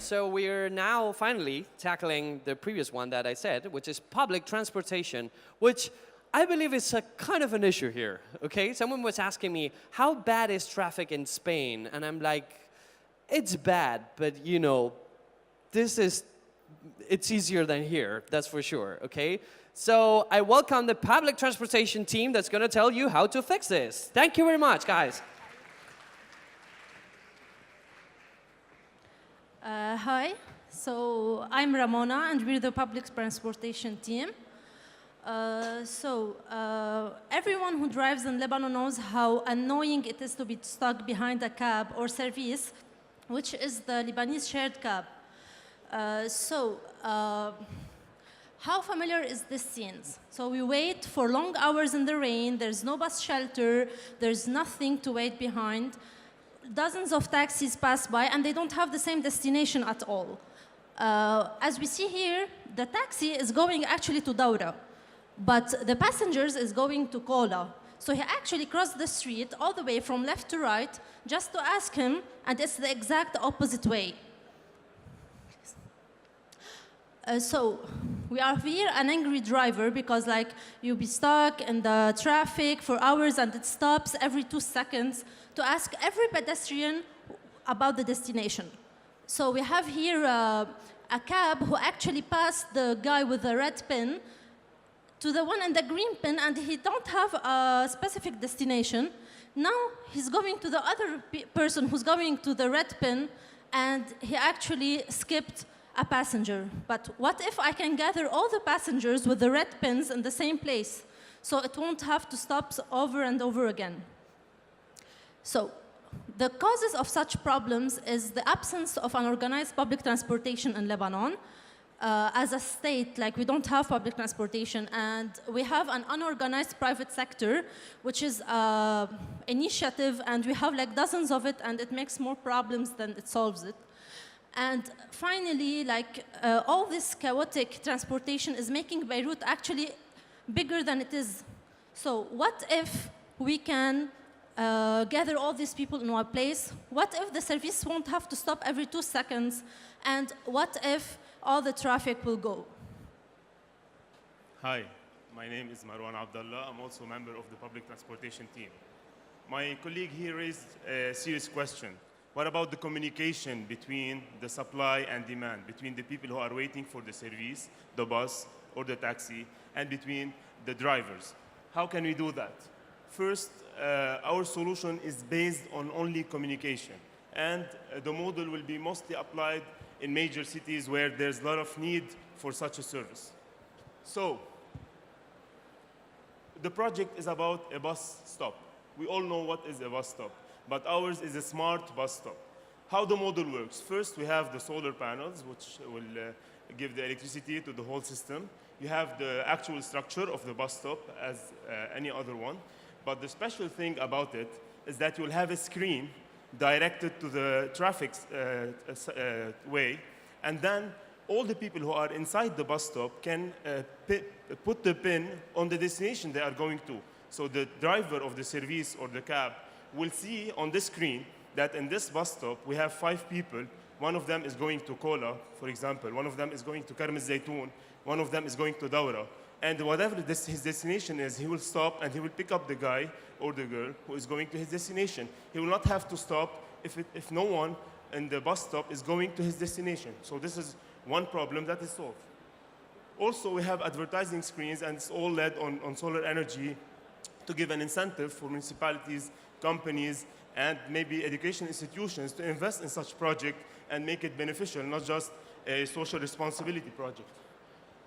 so we're now finally tackling the previous one that I said, which is public transportation, which I believe is a kind of an issue here, okay? Someone was asking me, how bad is traffic in Spain? And I'm like, it's bad, but you know, it's easier than here, that's for sure, okay? So I welcome the public transportation team that's gonna tell you how to fix this. Thank you very much, guys. Hi, so I'm Ramona and we're the public transportation team. Everyone who drives in Lebanon knows how annoying it is to be stuck behind a cab or service, which is the Lebanese shared cab. How familiar is this scene? So we wait for long hours in the rain, there's no bus shelter, there's nothing to wait behind. Dozens of taxis pass by and they don't have the same destination at all. As we see here, the taxi is going actually to Daura, but the passengers is going to Kola. So he actually crossed the street all the way from left to right just to ask him, and it's the exact opposite way. So we are here an angry driver because like you'll be stuck in the traffic for hours and it stops every 2 seconds to ask every pedestrian about the destination. So we have here a cab who actually passed the guy with the red pin to the one in the green pin and he don't have a specific destination. Now he's going to the other person who's going to the red pin and he actually skipped a passenger. But what if I can gather all the passengers with the red pins in the same place so it won't have to stop over and over again? So the causes of such problems is the absence of an organized public transportation in Lebanon. As a state, like we don't have public transportation and we have an unorganized private sector, which is an initiative and we have like dozens of it and it makes more problems than it solves it. And finally, like all this chaotic transportation is making Beirut actually bigger than it is. So what if we can gather all these people in one place? What if the service won't have to stop every 2 seconds? And what if all the traffic will go? Hi, my name is Marwan Abdallah. I'm also a member of the public transportation team. My colleague here raised a serious question. What about the communication between the supply and demand, between the people who are waiting for the service, the bus or the taxi, and between the drivers? How can we do that? First, our solution is based on only communication. And the model will be mostly applied in major cities where there's a lot of need for such a service. So, the project is about a bus stop. We all know what is a bus stop, but ours is a smart bus stop. How the model works? First, we have the solar panels, which will give the electricity to the whole system. You have the actual structure of the bus stop as any other one. But the special thing about it is that you'll have a screen directed to the traffic way, and then all the people who are inside the bus stop can put the pin on the destination they are going to. So the driver of the service or the cab will see on the screen that in this bus stop we have 5 people. One of them is going to Kola, for example. One of them is going to Karm al-Zaytoun. One of them is going to Daura. And whatever his destination is, he will stop and he will pick up the guy or the girl who is going to his destination. He will not have to stop if no one in the bus stop is going to his destination. So this is one problem that is solved. Also, we have advertising screens, and it's all led on solar energy to give an incentive for municipalities, companies, and maybe education institutions to invest in such project and make it beneficial, not just a social responsibility project.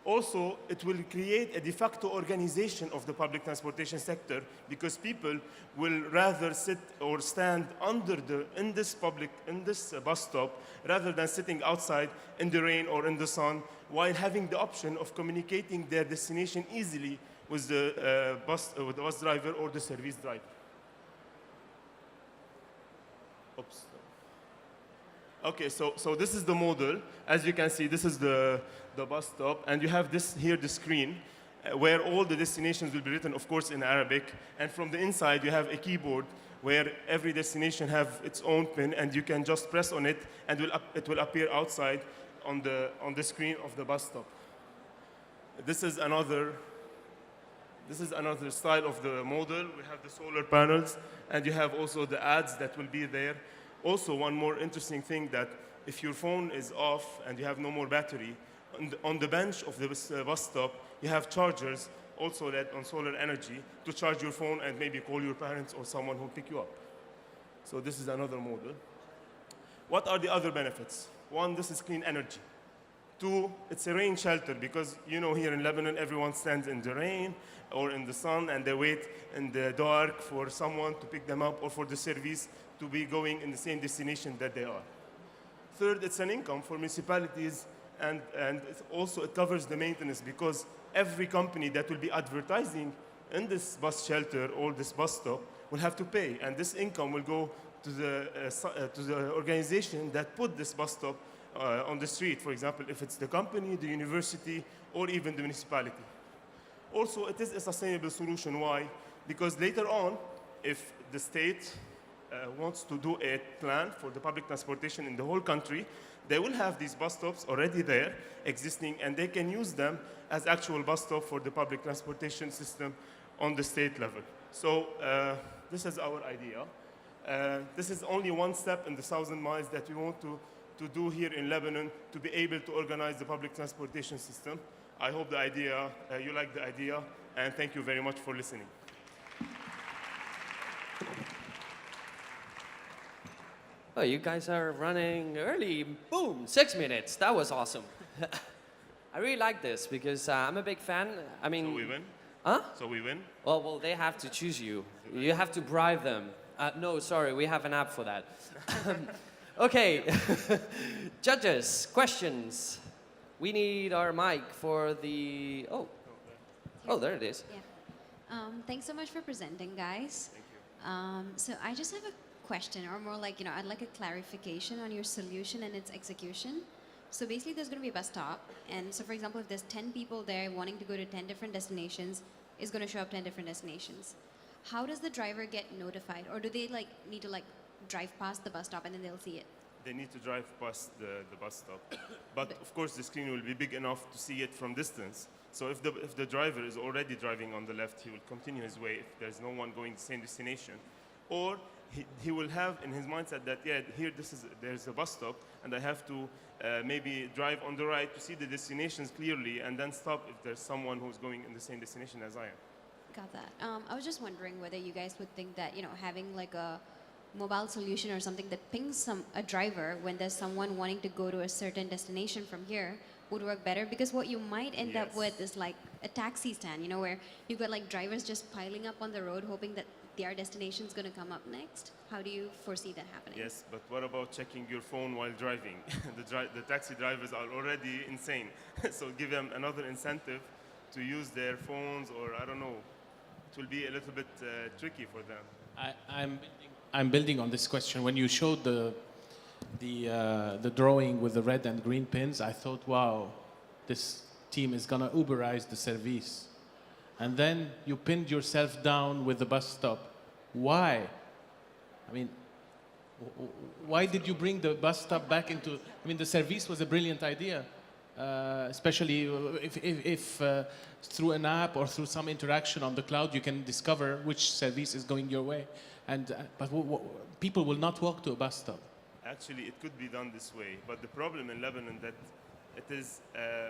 Also, it will create a de facto organization of the public transportation sector because people will rather sit or stand in this bus stop rather than sitting outside in the rain or in the sun while having the option of communicating their destination easily with the bus driver or the service driver. Oops. Okay, so this is the model. As you can see, this is the bus stop, and you have this here, the screen. where all the destinations will be written, of course, in Arabic. And from the inside, you have a keyboard where every destination have its own pin, and you can just press on it, and it will appear outside on the screen of the bus stop. This is another style of the model. We have the solar panels, and you have also the ads that will be there. Also, one more interesting thing, that if your phone is off and you have no more battery, on the bench of the bus stop, you have chargers also led on solar energy to charge your phone and maybe call your parents or someone who will pick you up. So this is another model. What are the other benefits? One, this is clean energy. Two, it's a rain shelter, because you know here in Lebanon, everyone stands in the rain or in the sun, and they wait in the dark for someone to pick them up or for the service to be going in the same destination that they are. Third, it's an income for municipalities, and it covers the maintenance, because every company that will be advertising in this bus shelter or this bus stop will have to pay, and this income will go to the organization that put this bus stop on the street. For example, if it's the company, the university, or even the municipality. Also, it is a sustainable solution. Why? Because later on, if the state wants to do a plan for the public transportation in the whole country, they will have these bus stops already there, existing, and they can use them as actual bus stop for the public transportation system on the state level. So this is our idea. This is only one step in the 1,000 miles that we want to do here in Lebanon to be able to organize the public transportation system. I hope you like the idea, and thank you very much for listening. Oh, you guys are running early. Boom, 6 minutes. That was awesome. I really like this because I'm a big fan. I mean, So we win? Huh? So we win? Well, they have to choose you. You have to bribe them. No, sorry, we have an app for that. Okay, judges, questions. We need our mic for the, oh, there it is. Yeah. Thanks so much for presenting, guys. Thank you. So I just have a question, or more like, I'd like a clarification on your solution and its execution. So basically, there's going to be a bus stop, and so for example, if there's 10 people there wanting to go to 10 different destinations, it's going to show up 10 different destinations. How does the driver get notified, or do they need to drive past the bus stop and then they'll see it? They need to drive past the bus stop. But of course, the screen will be big enough to see it from distance. So if the driver is already driving on the left, he will continue his way if there's no one going to the same destination. Or he will have in his mindset that, yeah, here there's a bus stop, and I have to maybe drive on the right to see the destinations clearly, and then stop if there's someone who's going in the same destination as I am. Got that. I was just wondering whether you guys would think that, having a mobile solution or something that pings a driver when there's someone wanting to go to a certain destination from here would work better, because what you might end up with is a taxi stand, where you've got drivers just piling up on the road hoping that their destination is going to come up next. How do you foresee that happening? Yes, but what about checking your phone while driving? The taxi drivers are already insane. So give them another incentive to use their phones, or I don't know. It will be a little bit tricky for them. I'm building on this question. When you showed the drawing with the red and green pins, I thought, wow, this team is gonna Uberize the service. And then you pinned yourself down with the bus stop. Why? I mean, why did you bring the bus stop back into? I mean, the service was a brilliant idea, especially if through an app or through some interaction on the cloud, you can discover which service is going your way. But people will not walk to a bus stop. Actually, it could be done this way, but the problem in Lebanon that it is,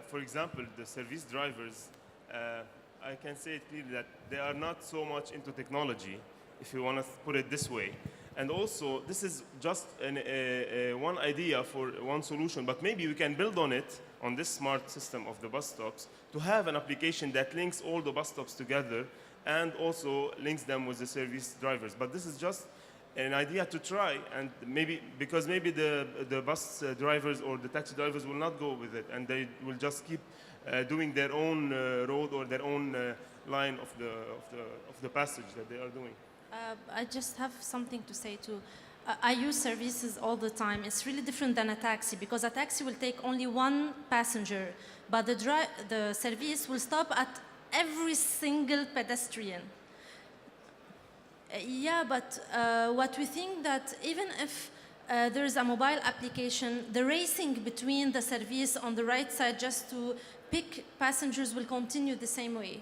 for example, the service drivers, I can say it clearly that they are not so much into technology, if you want to put it this way. And also, this is just one idea for one solution, but maybe we can build on it, on this smart system of the bus stops, to have an application that links all the bus stops together and also links them with the service drivers. But this is just an idea to try, and because maybe the bus drivers or the taxi drivers will not go with it, and they will just keep doing their own road or their own line of the passage that they are doing. I just have something to say too. I use services all the time. It's really different than a taxi, because a taxi will take only one passenger, but the service will stop at every single pedestrian. Yeah, but what we think that even if there is a mobile application, the racing between the service on the right side just to pick passengers will continue the same way.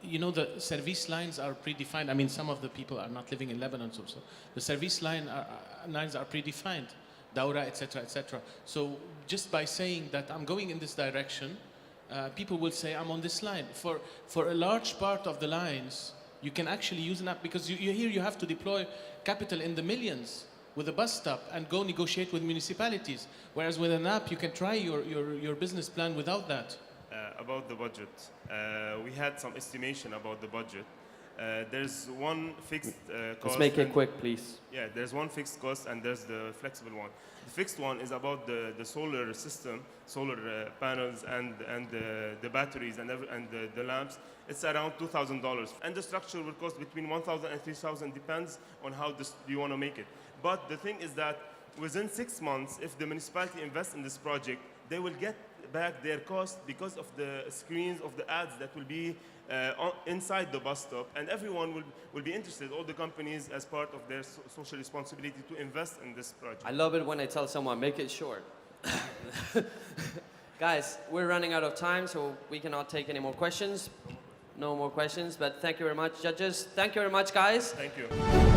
You know, the service lines are predefined. I mean, some of the people are not living in Lebanon, so the service lines are predefined, Daura, etc., etc. So just by saying that I'm going in this direction, people will say I'm on this line. For a large part of the lines, you can actually use an app because here you have to deploy capital in the millions with a bus stop and go negotiate with municipalities. Whereas with an app, you can try your business plan without that. About the budget, we had some estimation about the budget. There's one fixed cost. Let's make it quick, please. Yeah, there's one fixed cost and there's the flexible one. The fixed one is about the solar system, solar panels and the batteries and the lamps. It's around $2,000. And the structure will cost between $1,000 and $3,000, depends on how you want to make it. But the thing is that within 6 months, if the municipality invests in this project, they will get back their cost because of the screens of the ads that will be inside the bus stop, and everyone will be interested, all the companies, as part of their social responsibility to invest in this project. I love it when I tell someone, make it short. Guys, we're running out of time, so we cannot take any more questions. No more questions, but thank you very much, judges. Thank you very much, guys. Thank you.